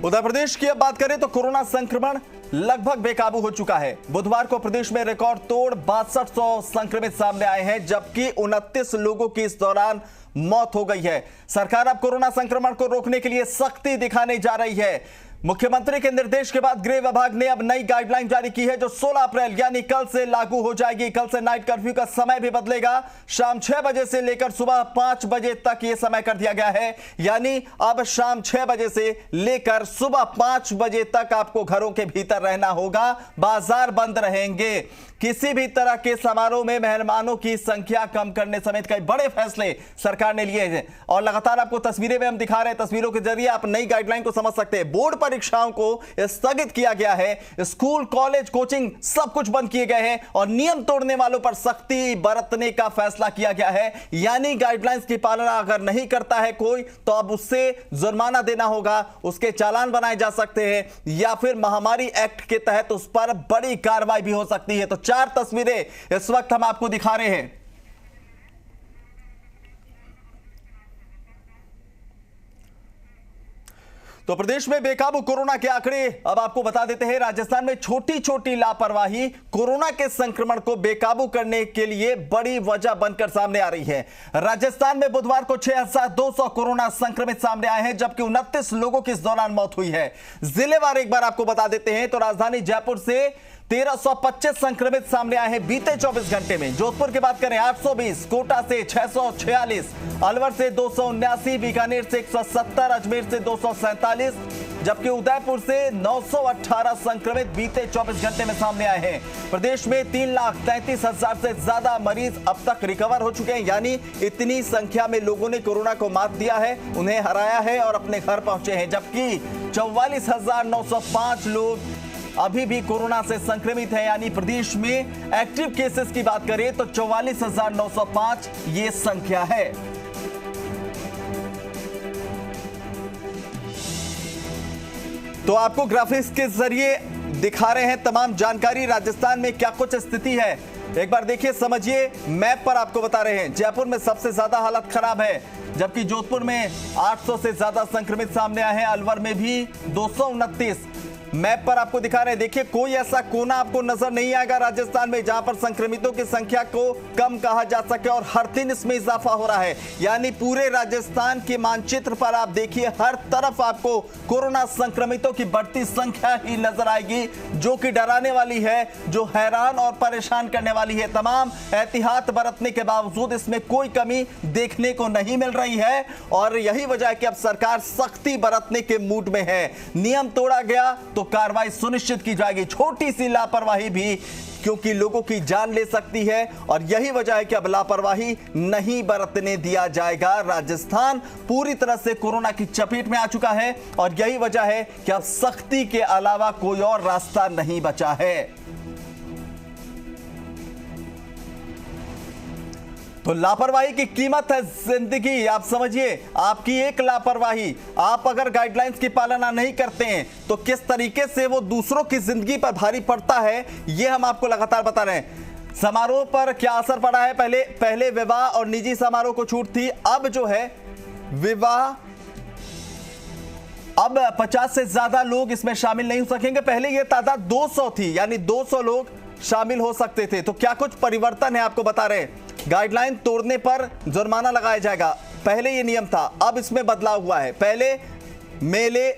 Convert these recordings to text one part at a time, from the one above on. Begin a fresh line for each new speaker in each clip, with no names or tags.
उत्तर प्रदेश की अब बात करें तो कोरोना संक्रमण लगभग बेकाबू हो चुका है। बुधवार को प्रदेश में रिकॉर्ड तोड़ 6200 संक्रमित सामने आए हैं, जबकि 29 लोगों की इस दौरान मौत हो गई है। सरकार अब कोरोना संक्रमण को रोकने के लिए सख्ती दिखाने जा रही है। मुख्यमंत्री के निर्देश के बाद गृह विभाग ने अब नई गाइडलाइन जारी की है, जो 16 अप्रैल यानी कल से लागू हो जाएगी। कल से नाइट कर्फ्यू का समय भी बदलेगा। शाम 6 बजे से लेकर सुबह 5 बजे तक यह समय कर दिया गया है। यानी अब शाम 6 बजे से लेकर सुबह 5 बजे तक आपको घरों के भीतर रहना होगा। बाजार बंद रहेंगे। किसी भी तरह के समारोह में मेहमानों की संख्या कम करने समेत कई बड़े फैसले सरकार ने लिए हैं और लगातार आपको तस्वीरें में हम दिखा रहे हैं। तस्वीरों के जरिए आप नई गाइडलाइन को समझ सकते हैं। बोर्ड परीक्षाओं को स्थगित किया गया है। स्कूल, कॉलेज, कोचिंग सब कुछ बंद किए गए हैं और नियम तोड़ने वालों पर सख्ती बरतने का फैसला किया गया है। यानी गाइडलाइंस की पालना अगर नहीं करता है कोई, तो अब उससे जुर्माना देना होगा, उसके चालान बनाए जा सकते हैं या फिर महामारी एक्ट के तहत उस पर बड़ी कार्रवाई भी हो सकती है। तो 4 तस्वीरें इस वक्त हम आपको दिखा रहे हैं। तो प्रदेश में बेकाबू कोरोना के आंकड़े अब आपको बता देते हैं। राजस्थान में छोटी छोटी लापरवाही कोरोना के संक्रमण को बेकाबू करने के लिए बड़ी वजह बनकर सामने आ रही है। राजस्थान में बुधवार को 6200 कोरोना संक्रमित सामने आए हैं, जबकि 29 लोगों की इस दौरान मौत हुई है। जिलेवार एक बार आपको बता देते हैं तो राजधानी जयपुर से 1325 संक्रमित सामने आए हैं बीते 24 घंटे में। जोधपुर की बात करें 820, कोटा से 646, अलवर से 279, बीकानेर से 170, अजमेर से 247, जबकि उदयपुर से 918 संक्रमित बीते 24 घंटे में सामने आए हैं। प्रदेश में 3,33,000 से ज्यादा मरीज अब तक रिकवर हो चुके हैं। यानी इतनी संख्या में लोगों ने कोरोना को मात दिया है, उन्हें हराया है और अपने घर पहुंचे हैं, जबकि 44,905 लोग अभी भी कोरोना से संक्रमित है। यानी प्रदेश में एक्टिव केसेस की बात करें तो 44,905 ये संख्या है। तो आपको ग्राफिक्स के जरिए दिखा रहे हैं तमाम जानकारी, राजस्थान में क्या कुछ स्थिति है। एक बार देखिए, समझिए, मैप पर आपको बता रहे हैं। जयपुर में सबसे ज्यादा हालत खराब है, जबकि जोधपुर में 800 से ज्यादा संक्रमित सामने आए हैं। अलवर में भी 229 मैप पर आपको दिखा रहे हैं। देखिए, कोई ऐसा कोना आपको नजर नहीं आएगा राजस्थान में जहां पर संक्रमितों की संख्या को कम कहा जा सके और हर दिन इसमें इजाफा हो रहा है। यानी पूरे राजस्थान के मानचित्र पर आप देखिए, हर तरफ आपको कोरोना संक्रमितों की बढ़ती संख्या ही नजर आएगी, जो कि डराने वाली है, जो हैरान और परेशान करने वाली है। तमाम एहतियात बरतने के बावजूद इसमें कोई कमी देखने को नहीं मिल रही है और यही वजह है कि अब सरकार सख्ती बरतने के मूड में है। नियम तोड़ा गया तो कार्रवाई सुनिश्चित की जाएगी। छोटी सी लापरवाही भी क्योंकि लोगों की जान ले सकती है और यही वजह है कि अब लापरवाही नहीं बरतने दिया जाएगा। राजस्थान पूरी तरह से कोरोना की चपेट में आ चुका है और यही वजह है कि अब सख्ती के अलावा कोई और रास्ता नहीं बचा है। तो लापरवाही की कीमत है जिंदगी। आप समझिए, आपकी एक लापरवाही, आप अगर गाइडलाइंस की पालना नहीं करते हैं तो किस तरीके से वो दूसरों की जिंदगी पर भारी पड़ता है, ये हम आपको लगातार बता रहे हैं। समारोह पर क्या असर पड़ा है? पहले विवाह और निजी समारोह को छूट थी। अब जो है विवाह, अब 50 से ज्यादा लोग इसमें शामिल नहीं हो सकेंगे। पहले यह तादाद 200 थी, यानी 200 लोग शामिल हो सकते थे। तो क्या कुछ परिवर्तन है आपको बता रहे हैं। गाइडलाइन तोड़ने पर जुर्माना लगाया जाएगा। पहले ये नियम था, अब इसमें बदलाव हुआ है। पहले मेले,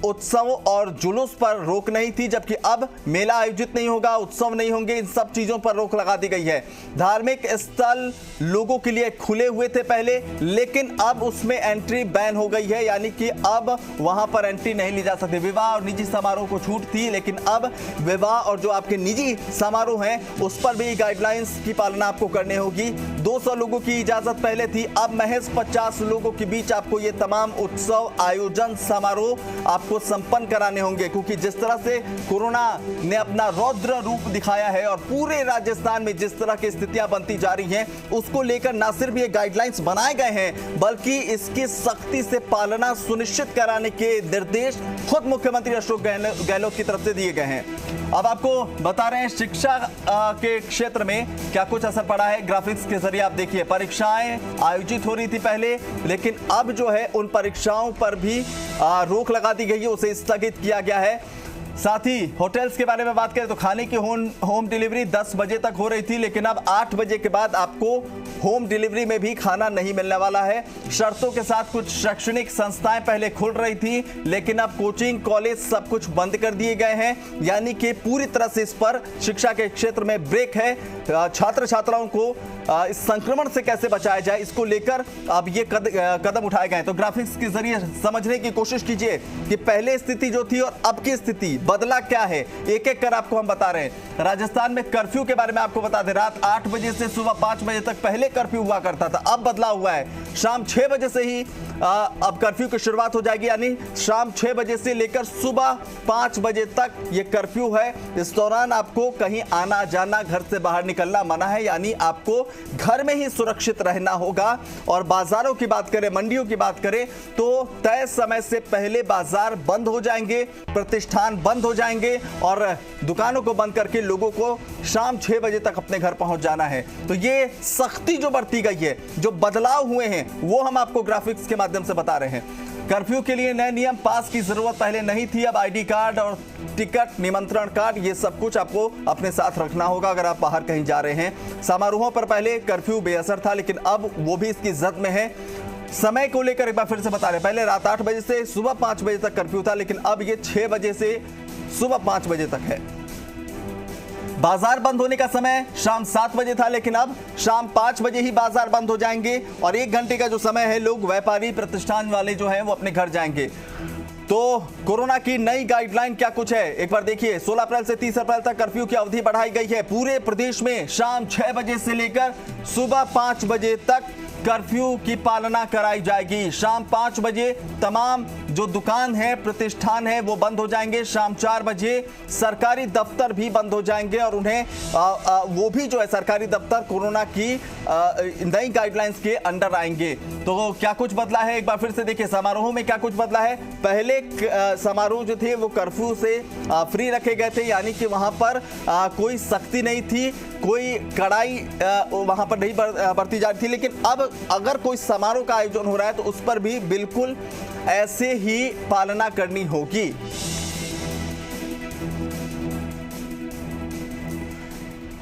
उत्सव और जुलूस पर रोक नहीं थी, जबकि अब मेला आयोजित नहीं होगा, उत्सव नहीं होंगे, इन सब चीजों पर रोक लगा दी गई है। धार्मिक स्थल लोगों के लिए खुले हुए थे पहले, लेकिन अब उसमें एंट्री बैन हो गई है, यानी कि अब वहां पर एंट्री नहीं ली जा सकती। विवाह और निजी समारोह को छूट थी, लेकिन अब विवाह और जो आपके निजी समारोह हैं उस पर भी गाइडलाइंस की पालना आपको करनी होगी। 200 लोगों की इजाजत पहले थी, अब महज 50 लोगों के बीच आपको ये तमाम उत्सव, आयोजन, समारोह आपको संपन्न कराने होंगे, क्योंकि जिस तरह से कोरोना ने अपना रौद्र रूप दिखाया है और पूरे राजस्थान में जिस तरह की स्थितियां बनती जा रही हैं, उसको लेकर न सिर्फ ये गाइडलाइंस बनाए गए हैं, बल्कि इसकी सख्ती से पालना सुनिश्चित कराने के निर्देश खुद मुख्यमंत्री अशोक गहलोत की तरफ से दिए गए हैं। अब आपको बता रहे हैं शिक्षा के क्षेत्र में क्या कुछ असर पड़ा है। ग्राफिक्स के जरिए आप देखिए, परीक्षाएं आयोजित हो रही थी पहले, लेकिन अब जो है उन परीक्षाओं पर भी रोक लगा दी गई है, उसे स्थगित किया गया है। साथ ही होटल्स के बारे में बात करें तो खाने की होम डिलीवरी 10 बजे तक हो रही थी, लेकिन अब 8 बजे के बाद आपको होम डिलीवरी में भी खाना नहीं मिलने वाला है। शर्तों के साथ कुछ शैक्षणिक संस्थाएं पहले खुल रही थी, लेकिन अब कोचिंग कॉलेज सब कुछ बंद कर दिए गए हैं, यानी कि पूरी तरह से इस पर शिक्षा के क्षेत्र में ब्रेक है। छात्र छात्राओं को इस संक्रमण से कैसे बचाया जाए, इसको लेकर अब ये कदम उठाए गए। तो ग्राफिक्स के जरिए समझने की कोशिश कीजिए कि पहले स्थिति जो थी और अब की स्थिति बदला क्या है, एक एक कर आपको हम बता रहे हैं। राजस्थान में कर्फ्यू के बारे में आपको बता दें, रात 8 बजे से सुबह 5 बजे तक पहले कर्फ्यू हुआ करता था, अब बदला हुआ है। शाम 6 बजे से ही अब कर्फ्यू की शुरुआत हो जाएगी, यानी शाम 6 बजे से लेकर सुबह 5 बजे तक ये कर्फ्यू है। इस दौरान आपको कहीं आना जाना, घर से बाहर निकलना मना है, यानी आपको घर में ही सुरक्षित रहना होगा। और बाजारों की बात करें, मंडियों की बात करें तो तय समय से पहले बाजार बंद हो जाएंगे, प्रतिष्ठान बंद हो जाएंगे और दुकानों को बंद करके लोगों को शाम 6 बजे तक अपने घर पहुंच जाना है। तो ये सख्ती जो बरती गई है, जो बदलाव हुए हैं, वो हम आपको ग्राफिक्स के माध्यम से बता रहे हैं। कर्फ्यू के लिए नए नियम, पास की जरूरत पहले नहीं थी, अब आईडी कार्ड और टिकट, निमंत्रण कार्ड, ये सब कुछ आपको अपने साथ रखना होगा अगर आप बाहर कहीं जा रहे हैं। समारोहों पर पहले कर्फ्यू बेअसर था, लेकिन अब वो भी इसकी जद में है। समय को लेकर एक बार फिर से बता रहे, पहले रात 8 बजे से सुबह 5 बजे तक कर्फ्यू था, लेकिन अब ये 6 बजे से सुबह 5 बजे तक है। बाजार बंद होने का समय शाम 7 बजे था, लेकिन अब शाम 5 बजे ही बाजार बंद हो जाएंगे और 1 घंटे का जो समय है, लोग व्यापारी प्रतिष्ठान वाले जो हैं वो अपने घर जाएंगे। तो कोरोना की नई गाइडलाइन क्या कुछ है, एक बार देखिए। 16 अप्रैल से 30 अप्रैल तक कर्फ्यू की अवधि बढ़ाई गई है। पूरे प्रदेश में शाम 6 बजे से लेकर सुबह 5 बजे तक कर्फ्यू की पालना कराई जाएगी। शाम 5 बजे तमाम जो दुकान है, प्रतिष्ठान है, वो बंद हो जाएंगे। शाम 4 बजे सरकारी दफ्तर भी बंद हो जाएंगे और उन्हें वो भी जो है सरकारी दफ्तर कोरोना की नई गाइडलाइंस के अंडर आएंगे। तो क्या कुछ बदला है, एक बार फिर से देखिए। समारोहों में क्या कुछ बदला है, पहले समारोह जो थे वो कर्फ्यू से फ्री रखे गए थे, यानी कि वहां पर कोई सख्ती नहीं थी, कोई कड़ाई वहां पर नहीं बरती जा रही थी। लेकिन अब अगर कोई समारोह का आयोजन हो रहा है तो उस पर भी बिल्कुल ऐसे ही पालना करनी होगी।